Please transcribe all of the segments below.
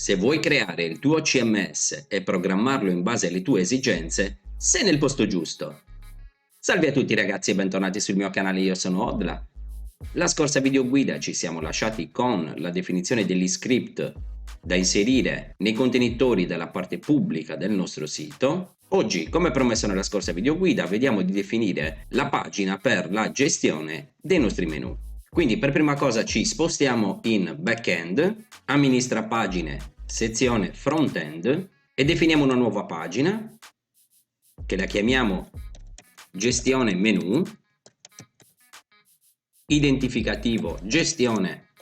Se vuoi creare il tuo CMS e programmarlo in base alle tue esigenze, sei nel posto giusto. Salve a tutti ragazzi e bentornati sul mio canale, io sono Odla. La scorsa videoguida ci siamo lasciati con la definizione degli script da inserire nei contenitori della parte pubblica del nostro sito. Oggi, come promesso nella scorsa videoguida, vediamo di definire la pagina per la gestione dei nostri menu. Quindi per prima cosa ci spostiamo in backend, amministra pagine, sezione frontend e definiamo una nuova pagina che la chiamiamo gestione menu, identificativo gestione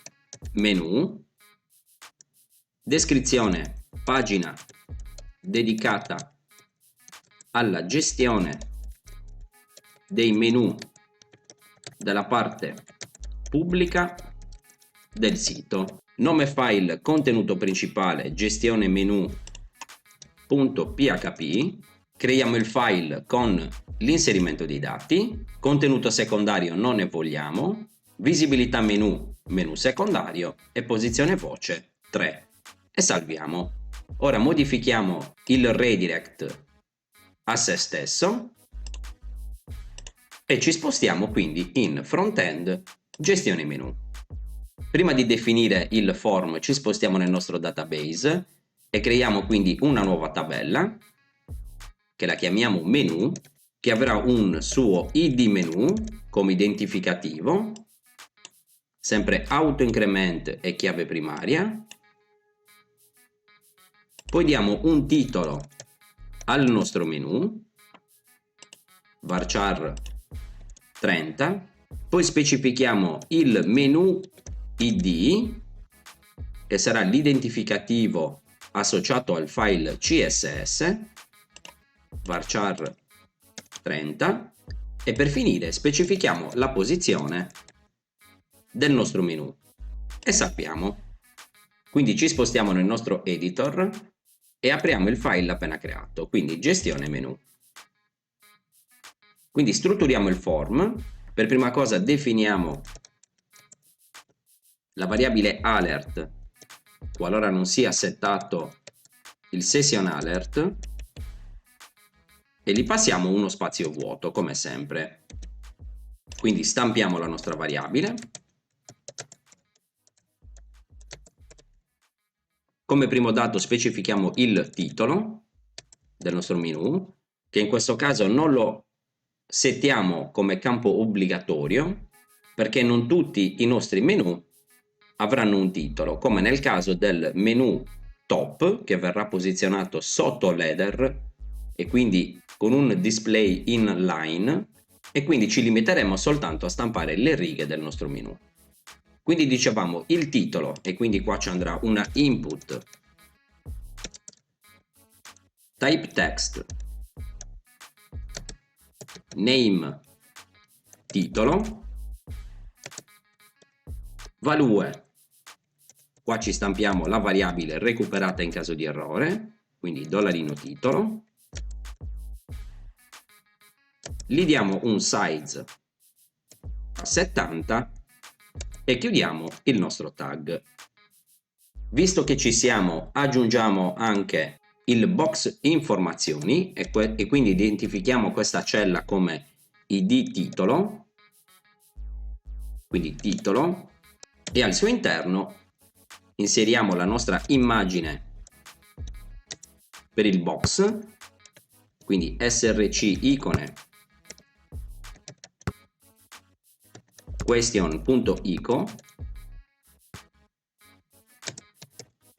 menu, descrizione pagina dedicata alla gestione dei menu della parte pubblica del sito, nome file contenuto principale gestione menu.php, creiamo il file con l'inserimento dei dati, contenuto secondario non ne vogliamo, visibilità menu, menu secondario e posizione voce 3 e salviamo. Ora modifichiamo il redirect a se stesso e ci spostiamo quindi in front-end gestione menu. Prima di definire il form ci spostiamo nel nostro database e creiamo quindi una nuova tabella che la chiamiamo menu, che avrà un suo id menu come identificativo, sempre auto-increment e chiave primaria. Poi diamo un titolo al nostro menu, varchar 30, poi specifichiamo il menu id che sarà l'identificativo associato al file css, varchar 30, e per finire specifichiamo la posizione del nostro menu e salviamo. Quindi ci spostiamo nel nostro editor e apriamo il file appena creato, quindi gestione menu. Quindi strutturiamo il form. Per prima cosa definiamo la variabile alert qualora non sia settato il session alert e gli passiamo uno spazio vuoto come sempre. Quindi stampiamo la nostra variabile. Come primo dato specifichiamo il titolo del nostro menu, che in questo caso non lo settiamo come campo obbligatorio perché non tutti i nostri menu avranno un titolo, come nel caso del menu top che verrà posizionato sotto l'header e quindi con un display inline, e quindi ci limiteremo soltanto a stampare le righe del nostro menu. Quindi dicevamo il titolo, e quindi qua ci andrà una input type text name titolo, value, qua ci stampiamo la variabile recuperata in caso di errore, quindi $titolo, gli diamo un size a 70 e chiudiamo il nostro tag. Visto che ci siamo, aggiungiamo anche il box informazioni e quindi identifichiamo questa cella come id titolo, quindi titolo, e al suo interno inseriamo la nostra immagine per il box, quindi src icone question.ico,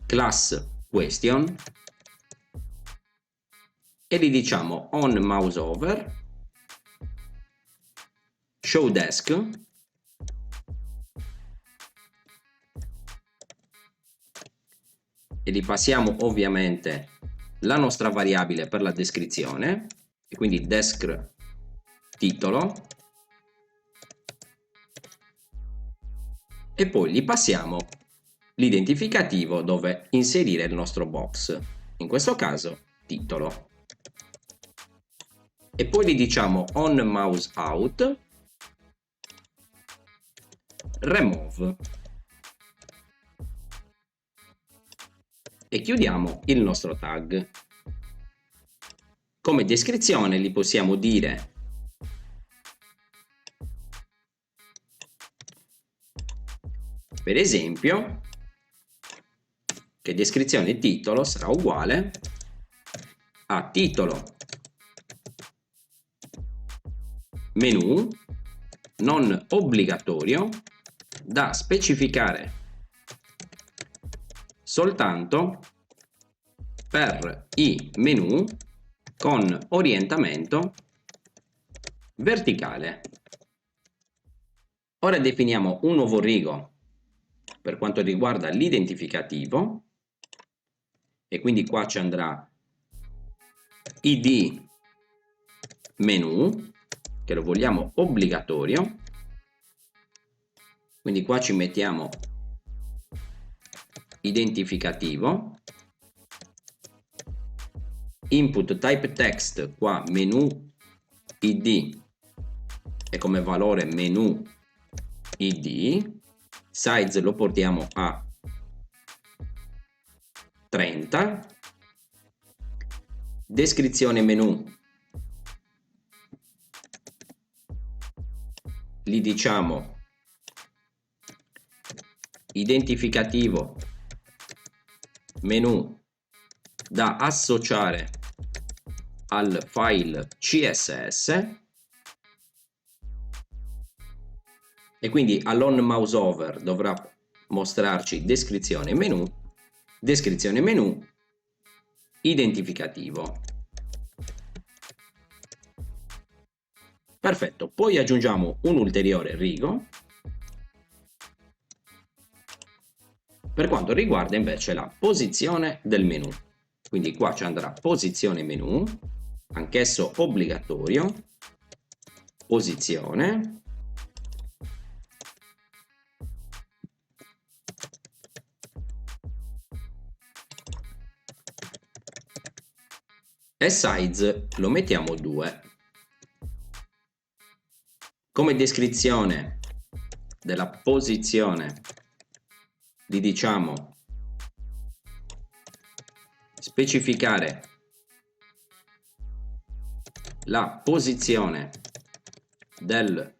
class question, e gli diciamo on mouse over, show desk, e gli passiamo ovviamente la nostra variabile per la descrizione, e quindi desk titolo, e poi gli passiamo l'identificativo dove inserire il nostro box, in questo caso titolo, e poi gli diciamo on mouse out remove. e chiudiamo il nostro tag. Come descrizione gli possiamo dire per esempio che descrizione titolo sarà uguale a titolo menu non obbligatorio da specificare soltanto per i menu con orientamento verticale. Ora definiamo un nuovo rigo per quanto riguarda l'identificativo e quindi qua ci andrà id menu che lo vogliamo obbligatorio, quindi qua ci mettiamo identificativo, input type text qua menu id e come valore menu id, size lo portiamo a 30, descrizione menu gli diciamo identificativo menu da associare al file CSS e quindi all'on mouse over dovrà mostrarci descrizione menu, identificativo. Perfetto, poi aggiungiamo un ulteriore rigo per quanto riguarda invece la posizione del menu. Quindi qua ci andrà posizione menu, anch'esso obbligatorio, posizione, e size lo mettiamo 2. Come descrizione della posizione gli diciamo specificare la posizione del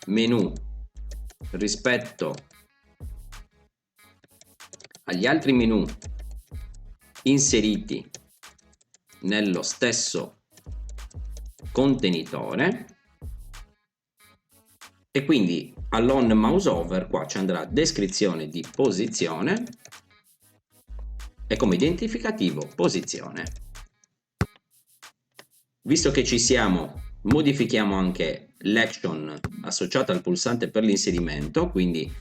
menu rispetto agli altri menu inseriti nello stesso contenitore e quindi all'on mouse over qua ci andrà descrizione di posizione e come identificativo posizione. Visto che ci siamo, modifichiamo anche l'action associata al pulsante per l'inserimento, quindi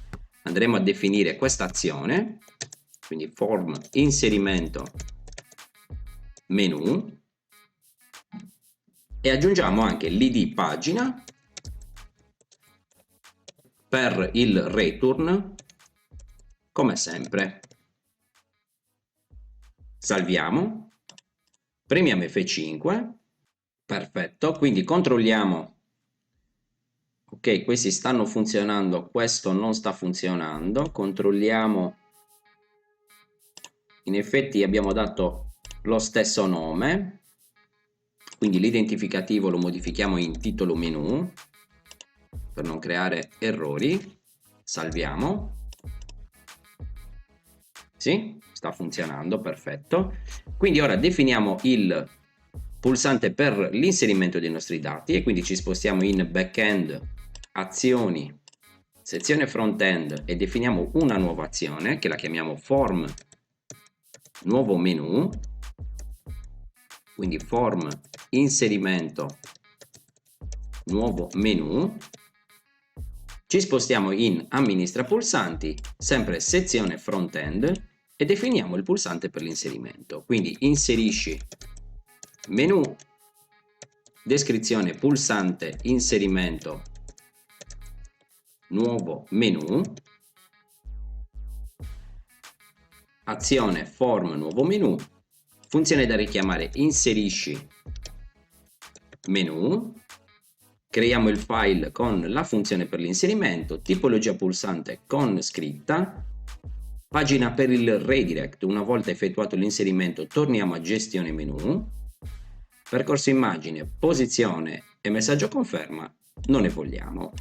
andremo a definire questa azione, quindi form inserimento menu, e aggiungiamo anche l'id pagina per il return come sempre. Salviamo, premiamo F5, perfetto, quindi controlliamo, ok, questi stanno funzionando, questo non sta funzionando, controlliamo, in effetti abbiamo dato lo stesso nome, quindi l'identificativo lo modifichiamo in titolo menu per non creare errori, salviamo, sì, sta funzionando, perfetto. Quindi ora definiamo il pulsante per l'inserimento dei nostri dati e quindi ci spostiamo in backend, azioni, sezione front-end e definiamo una nuova azione che la chiamiamo form nuovo menu, quindi form inserimento nuovo menu, ci spostiamo in amministra pulsanti, sempre sezione front-end e definiamo il pulsante per l'inserimento, quindi inserisci menu, descrizione pulsante inserimento nuovo menu, azione form nuovo menu, funzione da richiamare inserisci menu, creiamo il file con la funzione per l'inserimento, tipologia pulsante con scritta, Pagina per il redirect, una volta effettuato l'inserimento torniamo a gestione menu, percorso immagine, posizione e messaggio conferma, non ne vogliamo.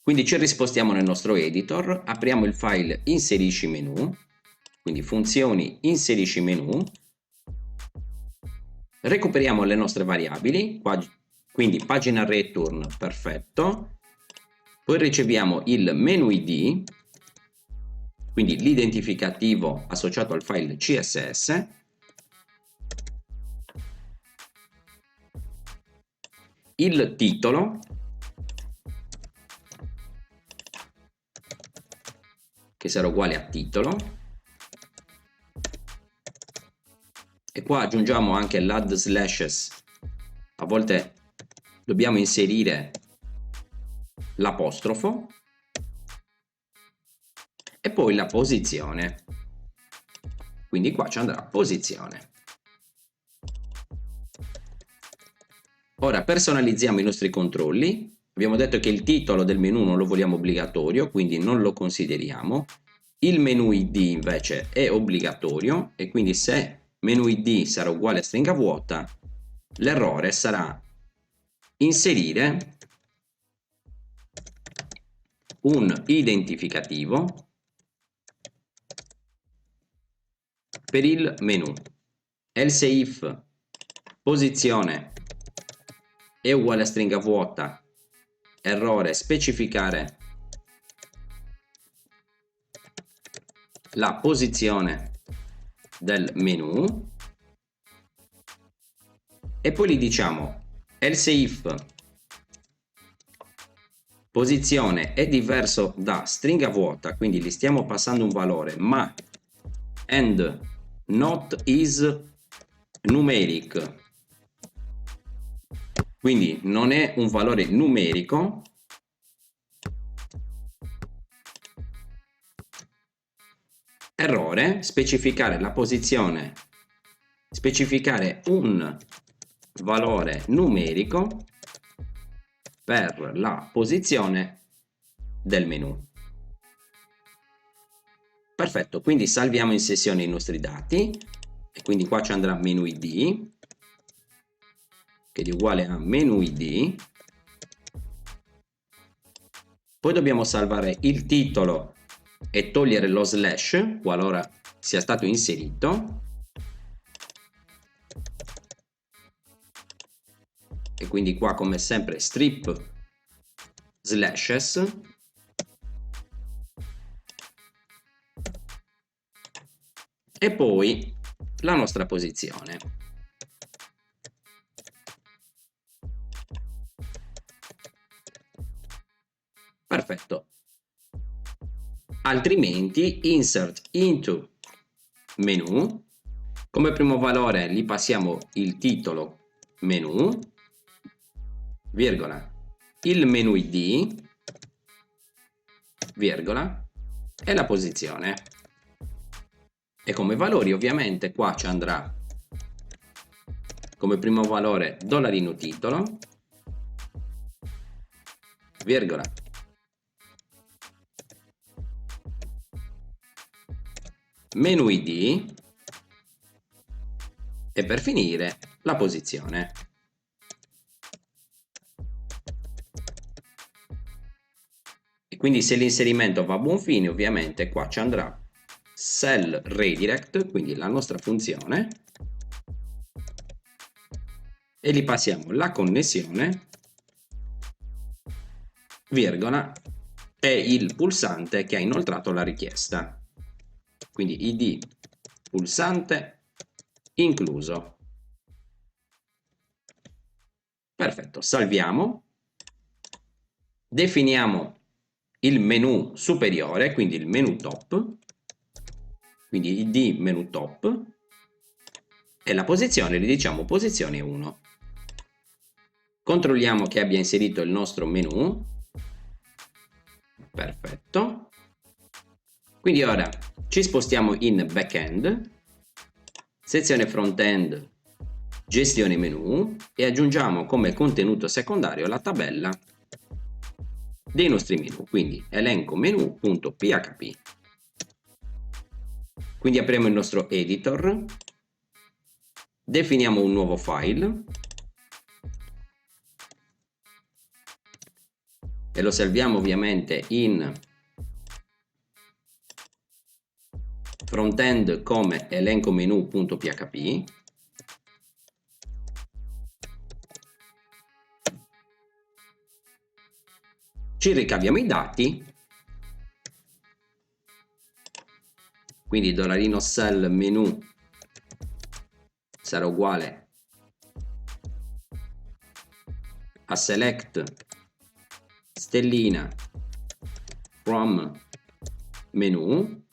Quindi ci rispostiamo nel nostro editor, apriamo il file inserisci menu, quindi funzioni inserisci menu, recuperiamo le nostre variabili, quindi pagina return, perfetto, poi riceviamo il menu id, quindi l'identificativo associato al file CSS, il titolo, che sarà uguale a titolo, e qua aggiungiamo anche l'add slashes, a volte dobbiamo inserire l'apostrofo, e poi la posizione, quindi qua ci andrà posizione. Ora personalizziamo i nostri controlli, abbiamo detto che il titolo del menu non lo vogliamo obbligatorio, quindi non lo consideriamo, il menu id invece è obbligatorio e quindi se menu id sarà uguale a stringa vuota, l'errore sarà inserire un identificativo per il menu, else if posizione è uguale a stringa vuota, errore specificare la posizione del menu, e poi gli diciamo else if posizione è diverso da stringa vuota, quindi gli stiamo passando un valore, ma and not is numeric, quindi non è un valore numerico, errore specificare la posizione, specificare un valore numerico per la posizione del menu. Perfetto, quindi salviamo in sessione i nostri dati e quindi qua ci andrà menu id, che è uguale a menu id, poi dobbiamo salvare il titolo e togliere lo slash qualora sia stato inserito, e quindi qua come sempre strip slashes, e poi la nostra posizione. Perfetto. Altrimenti insert into menu, come primo valore gli passiamo il titolo menu, virgola, il menu id, virgola, e la posizione. E come valori ovviamente qua ci andrà come primo valore $titolo, virgola, menu id, e per finire la posizione. E quindi se l'inserimento va a buon fine ovviamente qua ci andrà cell redirect, quindi la nostra funzione, e gli passiamo la connessione, virgola, e il pulsante che ha inoltrato la richiesta, quindi id pulsante incluso. Perfetto, salviamo, definiamo il menu superiore, quindi il menu top, quindi id menu top, e la posizione gli diciamo posizione 1. Controlliamo che abbia inserito il nostro menu, perfetto. Quindi ora ci spostiamo in backend, sezione front-end, gestione menu, e aggiungiamo come contenuto secondario la tabella dei nostri menu, quindi elenco menu.php. Quindi apriamo il nostro editor, definiamo un nuovo file e lo salviamo ovviamente in frontend come elenco menu.php. Ci ricaviamo i dati, quindi $sell menu sarà uguale a select stellina from menu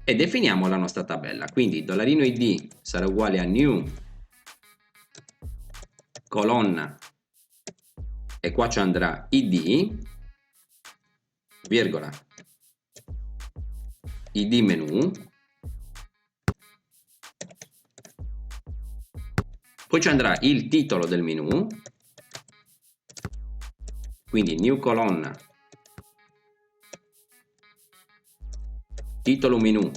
e definiamo la nostra tabella, quindi $id sarà uguale a new colonna e qua ci andrà id, virgola, id menu, poi ci andrà il titolo del menu, quindi new colonna, titolo menu,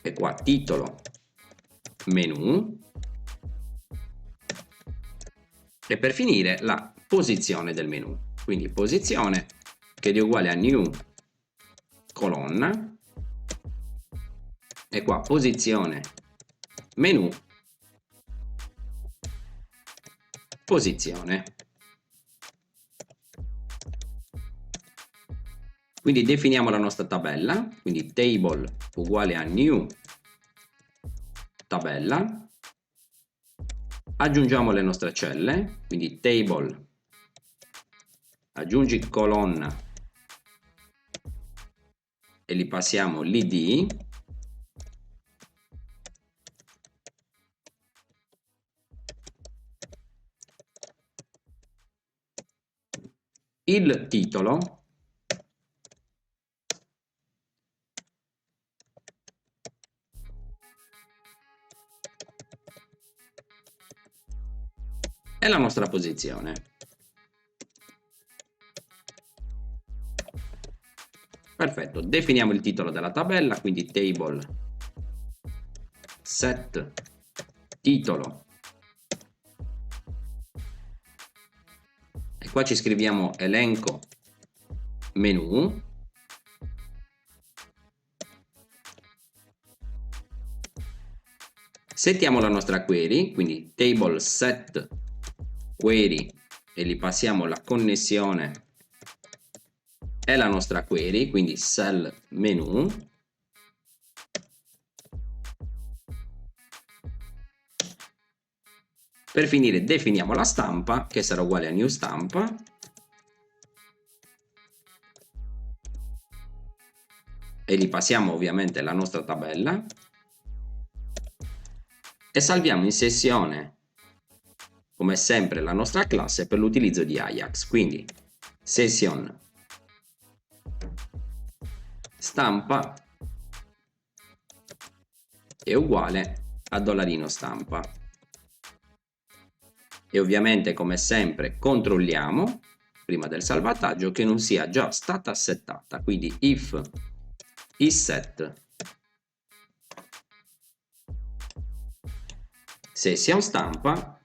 e qua titolo menu, e per finire la posizione del menu, quindi posizione che è uguale a new colonna e qua posizione menu posizione. Quindi definiamo la nostra tabella, quindi table uguale a new tabella, aggiungiamo le nostre celle, quindi table aggiungi colonna e gli passiamo l'id, il titolo e la nostra posizione. Perfetto, definiamo il titolo della tabella, quindi table set titolo e qua ci scriviamo elenco menu, settiamo la nostra query, quindi table set query e gli passiamo la connessione e la nostra query, quindi sell menu, per finire definiamo la stampa che sarà uguale a new stampa e gli passiamo ovviamente la nostra tabella e salviamo in sessione come sempre la nostra classe per l'utilizzo di Ajax, quindi session stampa è uguale a $stampa e ovviamente come sempre controlliamo prima del salvataggio che non sia già stata settata, quindi if isSet session stampa,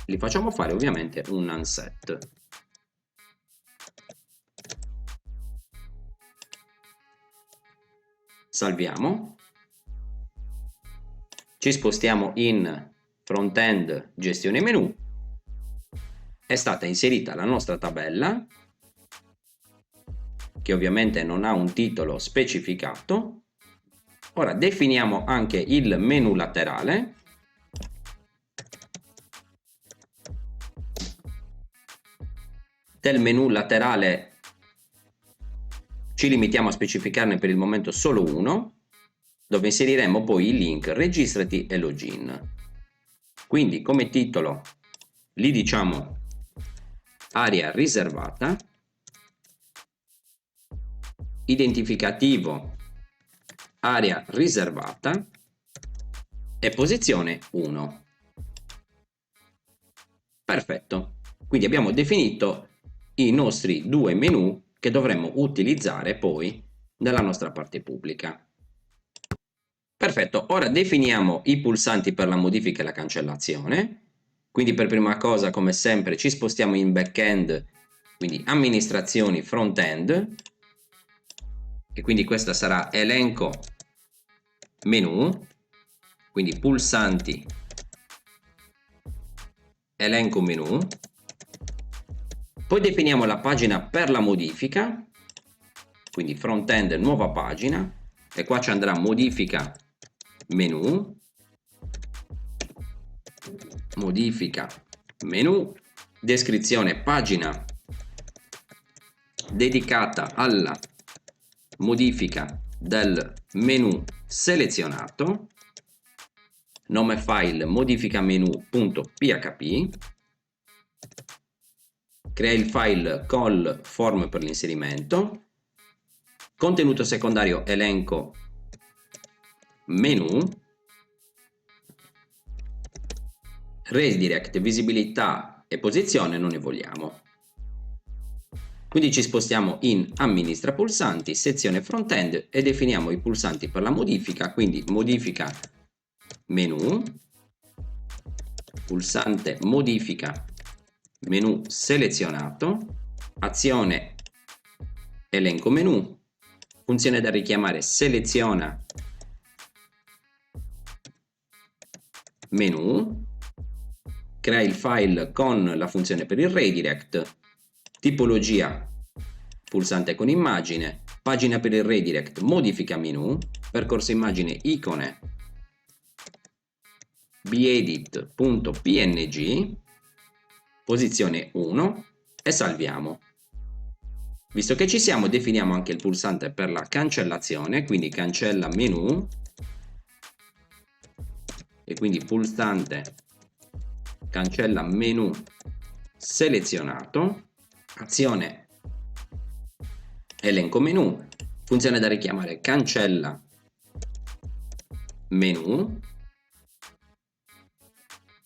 gli facciamo fare ovviamente un unset. Salviamo, ci spostiamo in frontend gestione menu, è stata inserita la nostra tabella che ovviamente non ha un titolo specificato. Ora definiamo anche il menu laterale, del menu laterale ci limitiamo a specificarne per il momento solo uno, dove inseriremo poi il link registrati e login. Quindi come titolo gli diciamo area riservata, identificativo area riservata e posizione 1. Perfetto, quindi abbiamo definito i nostri due menu che dovremmo utilizzare poi nella nostra parte pubblica. Perfetto, ora definiamo i pulsanti per la modifica e la cancellazione. Quindi per prima cosa, come sempre, ci spostiamo in back-end, quindi amministrazioni front-end, e quindi questa sarà elenco menu, quindi pulsanti elenco menu. Poi definiamo la pagina per la modifica, quindi front-end nuova pagina, e qua ci andrà modifica menu, descrizione pagina dedicata alla modifica del menu selezionato, nome file modifica menu.php, crea il file call form per l'inserimento, contenuto secondario elenco menu, redirect, visibilità e posizione non ne vogliamo. Quindi ci spostiamo in amministra pulsanti, sezione front-end, e definiamo i pulsanti per la modifica, quindi modifica menu, pulsante modifica menu selezionato, azione elenco menu, funzione da richiamare seleziona menu, crea il file con la funzione per il redirect, tipologia pulsante con immagine, pagina per il redirect, modifica menu, percorso immagine icone, bedit.png, posizione 1, e salviamo. Visto che ci siamo, definiamo anche il pulsante per la cancellazione, quindi cancella menu, e quindi pulsante cancella menu selezionato, azione elenco menu, funzione da richiamare cancella menu,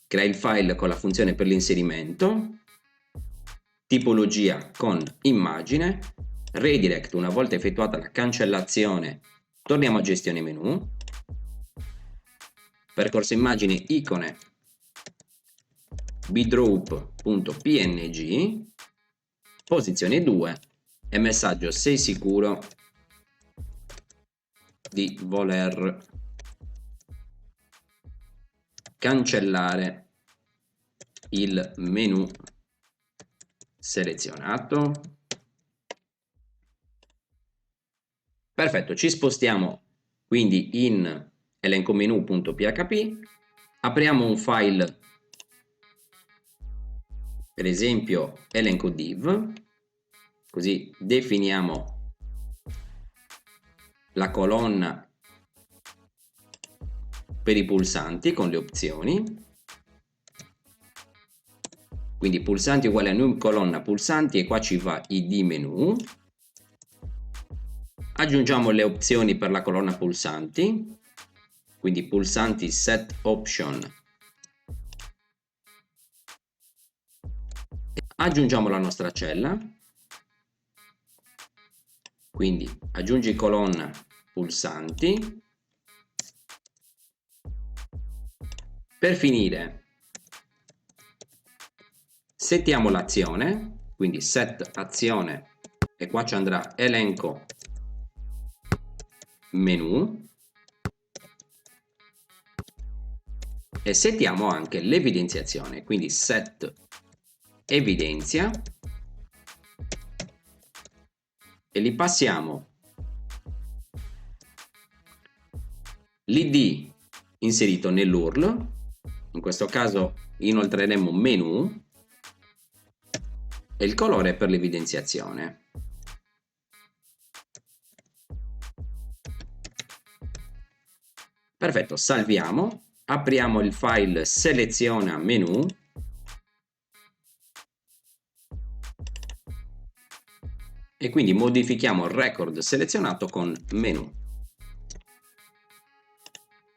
crea il file con la funzione per l'inserimento, tipologia con immagine, redirect. Una volta effettuata la cancellazione torniamo a gestione menu, percorso immagine icone bdroup.png, posizione 2, e messaggio sei sicuro di voler cancellare il menu selezionato. Perfetto, ci spostiamo quindi in elenco menu.php, apriamo un file, per esempio elenco div, così definiamo la colonna per i pulsanti con le opzioni, quindi pulsanti uguale a new colonna pulsanti, e qua ci va id menu, aggiungiamo le opzioni per la colonna pulsanti, quindi pulsanti set option, aggiungiamo la nostra cella, quindi aggiungi colonna pulsanti. Per finire settiamo l'azione, quindi set azione, e qua ci andrà elenco menu, e settiamo anche l'evidenziazione, quindi set evidenzia, e li passiamo l'id inserito nell'URL, in questo caso inoltreremo menu, e il colore per l'evidenziazione. Perfetto, salviamo, apriamo il file seleziona menu, e quindi modifichiamo il record selezionato con menu.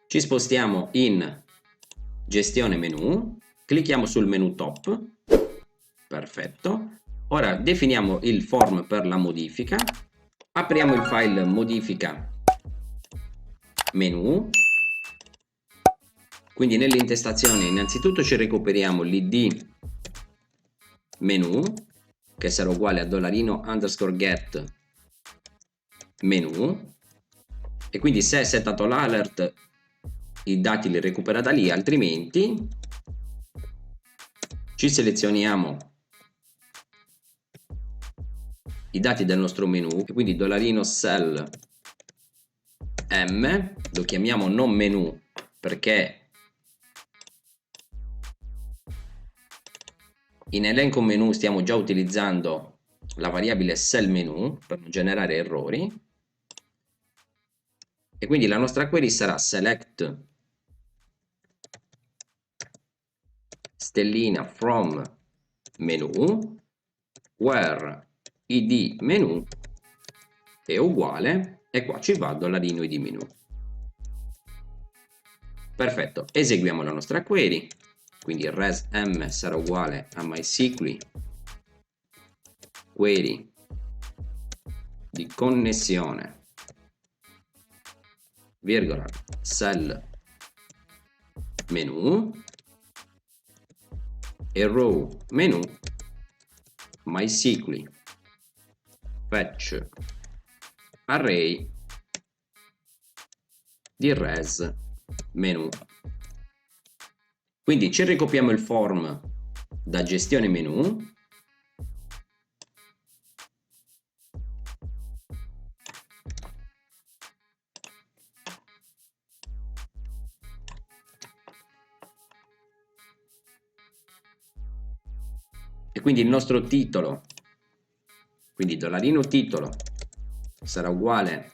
Ci spostiamo in gestione menu, clicchiamo sul menu top, perfetto. Ora definiamo il form per la modifica, apriamo il file modifica menu, quindi nelle intestazioni innanzitutto ci recuperiamo l'id menu, che sarà uguale a $_get menu, e quindi se è settato l'alert i dati li recupera da lì, altrimenti ci selezioniamo i dati del nostro menu e quindi $cell m, lo chiamiamo non menu perché in elenco menu stiamo già utilizzando la variabile cell menu per non generare errori, e quindi la nostra query sarà select stellina from menu where id menu è uguale, e qua ci va $id menu. Perfetto, eseguiamo la nostra query, quindi res m sarà uguale a MySQL query di connessione virgola cell menu e row menu MySQL fetch array di res menu. Quindi ci ricopiamo il form da gestione menu, e quindi il nostro titolo, quindi $titolo sarà uguale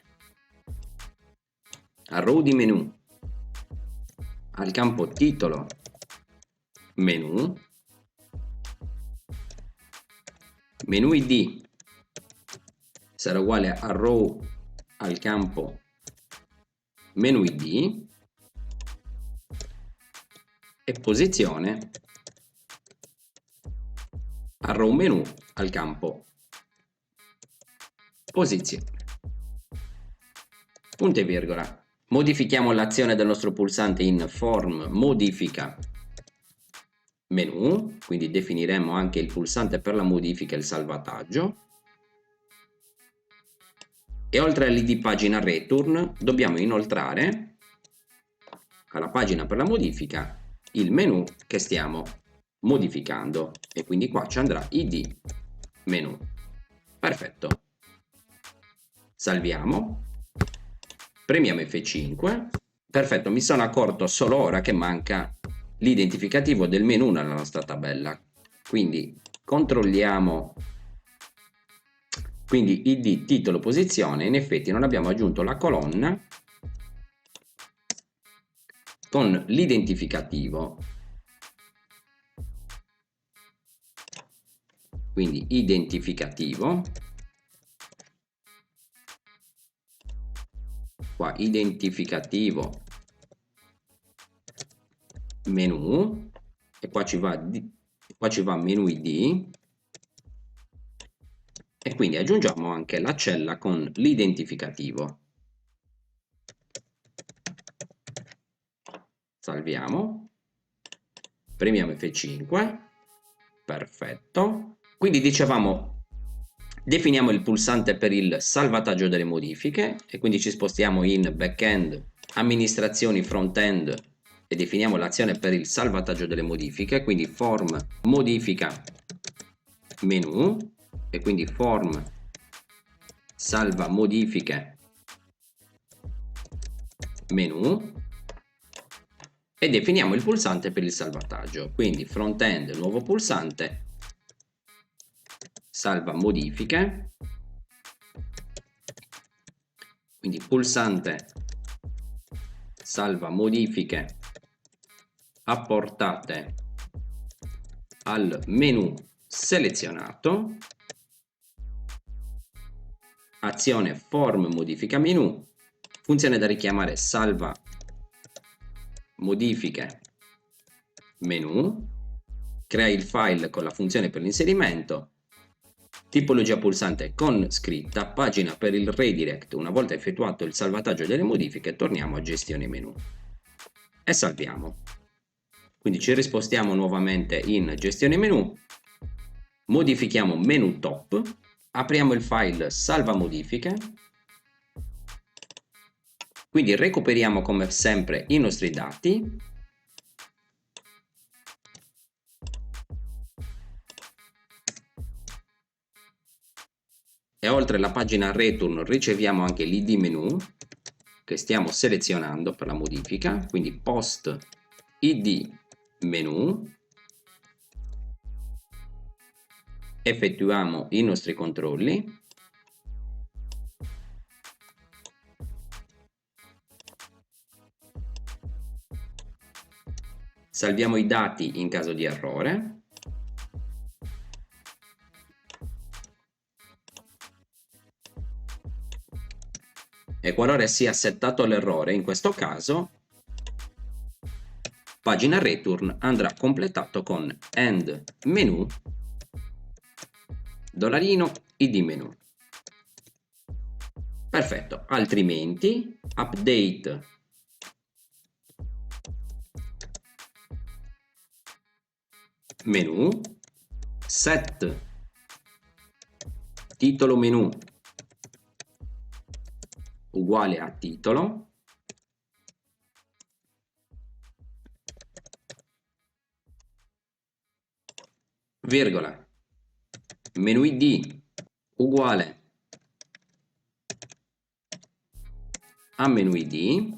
a row di menu al campo titolo menu, menu id sarà uguale a row al campo menu id, e posizione a row menu al campo posizione. Punto e virgola. Modifichiamo l'azione del nostro pulsante in form modifica menu, quindi definiremo anche il pulsante per la modifica e il salvataggio, e oltre all'id pagina return dobbiamo inoltrare alla pagina per la modifica il menu che stiamo modificando, e quindi qua ci andrà id menu. Perfetto, salviamo, premiamo F5. Perfetto, mi sono accorto solo ora che manca l'identificativo del menu nella nostra tabella, quindi controlliamo, quindi id titolo posizione, in effetti non abbiamo aggiunto la colonna con l'identificativo, quindi identificativo, qua identificativo menu, e qua ci va menu id, e quindi aggiungiamo anche la cella con l'identificativo. Salviamo, premiamo F5, perfetto. Quindi dicevamo, definiamo il pulsante per il salvataggio delle modifiche, e quindi ci spostiamo in backend, amministrazioni front-end, e definiamo l'azione per il salvataggio delle modifiche, quindi form modifica menu, e quindi form salva modifiche menu, e definiamo il pulsante per il salvataggio, quindi front-end nuovo pulsante salva modifiche, quindi pulsante salva modifiche apportate al menu selezionato, azione form modifica menu, funzione da richiamare salva modifiche menu, crea il file con la funzione per l'inserimento, tipologia pulsante con scritta, pagina per il redirect. Una volta effettuato il salvataggio delle modifiche, torniamo a gestione menu e salviamo. Quindi ci rispostiamo nuovamente in gestione menu, modifichiamo menu top, apriamo il file salva modifiche, quindi recuperiamo come sempre i nostri dati, e oltre alla pagina return riceviamo anche l'id menu che stiamo selezionando per la modifica, quindi post id menu, effettuiamo i nostri controlli, salviamo i dati in caso di errore, e qualora sia settato l'errore, in questo caso pagina return andrà completato con end menu $id menu. Perfetto, altrimenti update menu, set titolo menu uguale a titolo, virgola, menu id uguale a menu id,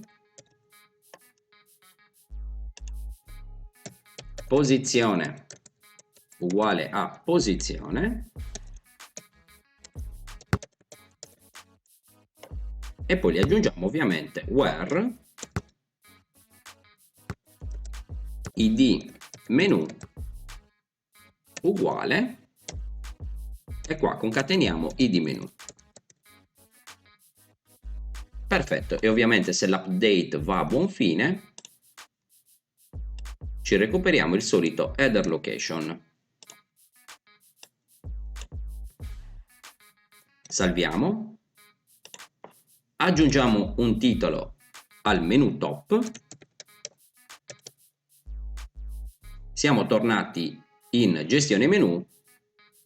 posizione uguale a posizione, e poi li aggiungiamo ovviamente where id menu uguale, e qua concateniamo id menu. Perfetto, e ovviamente se l'update va a buon fine ci recuperiamo il solito header location. Salviamo, aggiungiamo un titolo al menu top, siamo tornati in gestione menu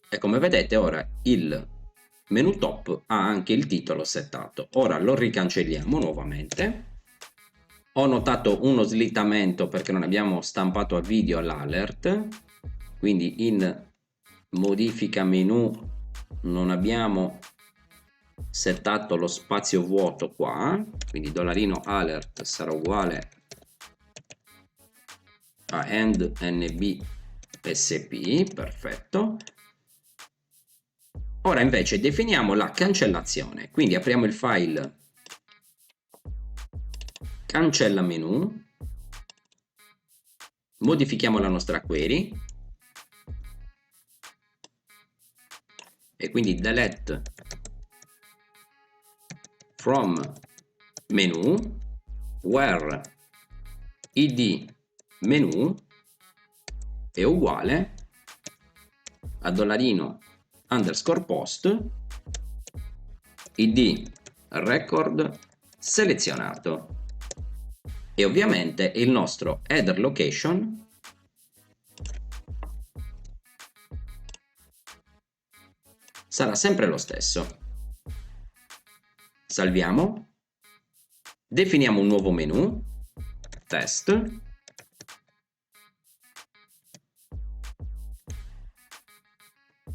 e come vedete ora il menu top ha anche il titolo settato. Ora lo ricancelliamo nuovamente. Ho notato uno slittamento perché non abbiamo stampato a video l'alert, quindi in modifica menu non abbiamo settato lo spazio vuoto qua, quindi $alert sarà uguale a end nb sp, perfetto. Ora invece definiamo la cancellazione, quindi apriamo il file cancella menu, modifichiamo la nostra query e quindi delete from menu where id menu è uguale a $_post id record selezionato, e ovviamente il nostro header location sarà sempre lo stesso. Salviamo, definiamo un nuovo menu, test,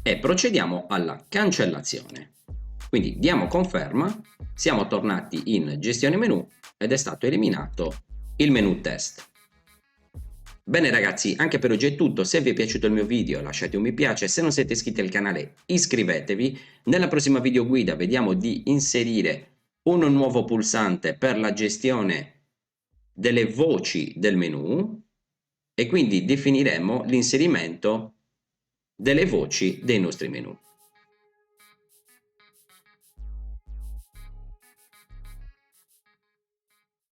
e procediamo alla cancellazione. Quindi diamo conferma, siamo tornati in gestione menu ed è stato eliminato il menu test. Bene ragazzi, anche per oggi è tutto. Se vi è piaciuto il mio video lasciate un mi piace, se non siete iscritti al canale iscrivetevi. Nella prossima video guida vediamo di inserire un nuovo pulsante per la gestione delle voci del menu e quindi definiremo l'inserimento delle voci dei nostri menu.